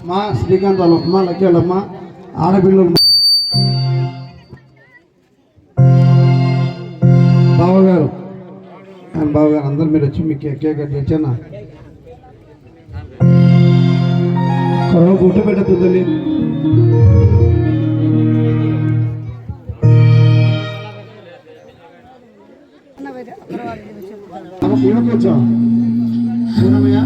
మా శ్రీకాంత్ వాళ్ళమ్మ లక్కీ వాళ్ళమ్మ ఆడపిల్లలు బావగారు బావగారు అందరు మీరు వచ్చి మీకు కేక్ కట్ చేశానా కొరవ గుట్ట పెట్టద్దు కూడకొచ్చా పూర్ణమయ్య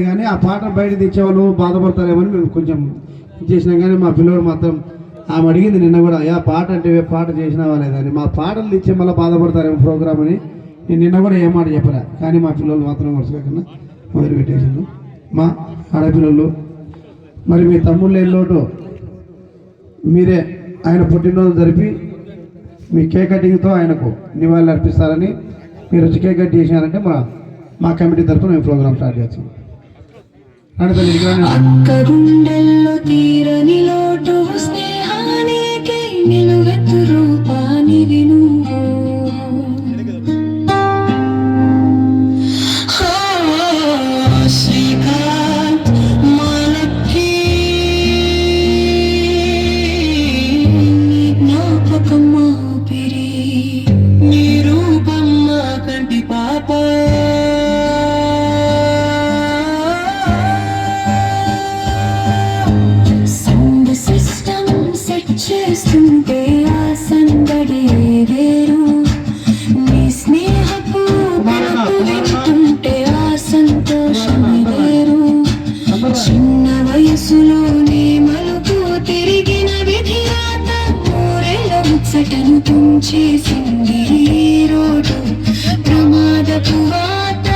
కానీ ఆ పాట బయట తెచ్చేవాళ్ళు బాధపడతారేమని మేము కొంచెం చేసినాం కానీ మా పిల్లడు మాత్రం ఆమె అడిగింది నిన్న కూడా యా పాట అంటే పాట చేసినావా లేదని మా పాటలు తెచ్చే మళ్ళీ బాధపడతారేమో ప్రోగ్రామ్ అని నేను నిన్న కూడా ఏం మాట చెప్పలే కానీ మా పిల్లలు మాత్రం వరుసగా మొదలు పెట్టేసాను మా ఆడపిల్లలు మరి మీ తమ్ముళ్ళు ఎల్లోటు మీరే ఆయన పుట్టినరోజు జరిపి మీ కేక్ కటింగ్తో ఆయనకు నివాళులు అర్పిస్తారని మీరు వచ్చి కేక్ కట్ చేసినారంటే మా కమిటీ తరఫున మేము ప్రోగ్రామ్ స్టార్ట్ చేస్తాం గుండెల్లో తీరని లోటు స్నేహానికి నిలువెత్తు రూపానివి నువ్వు శ్రీకాంత్ మాలకి జ్ఞాపకం మాపిరి నీ రూపం మా కంటి పాప చేస్తుంటే ఆ సందడే వేరు నీ స్నేహపు వింటుంటే ఆ సంతోషమే వేరు చిన్న వయసులోనే మలుపు తిరిగిన విధిరాత ఊరెళ్ళ ముచ్చటను తుంచేసింది ఈ రోడ్డు ప్రమాదపు వాత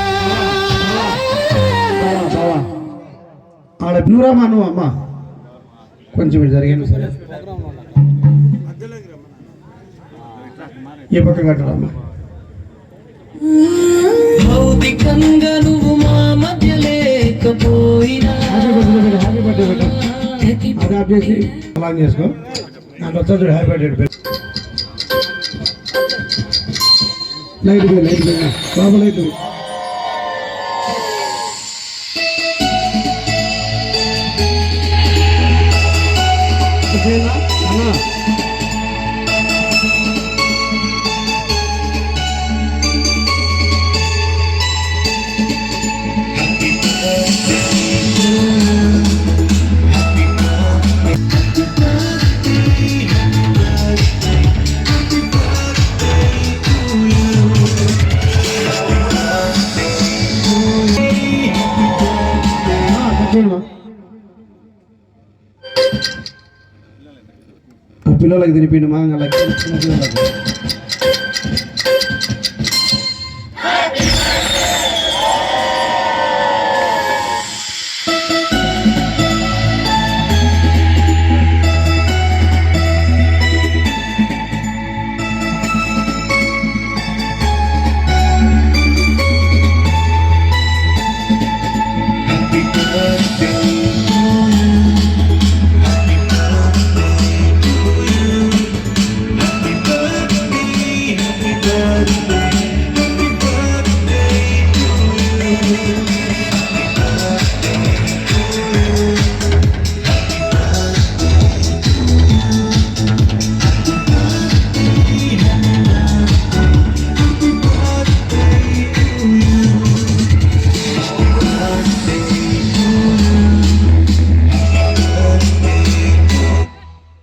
ఆడ బ్యూరామా నువ్వు అమ్మా కొంచెం జరిగింది సరే ఏ పక్క కట్టడమ్మా భౌతికంగా నువ్వు మా మధ్య లేకపోయినా హ్యాపీ బర్త్డే బెట అది ఆఫ్ చేసి అలాగే చేసుకో నాకు వచ్చాడు హ్యాపీ బర్త్డే లైట్ బాబు లైట్ అన్నా పిల్లలకి తినిపిండి మా పిల్లలకి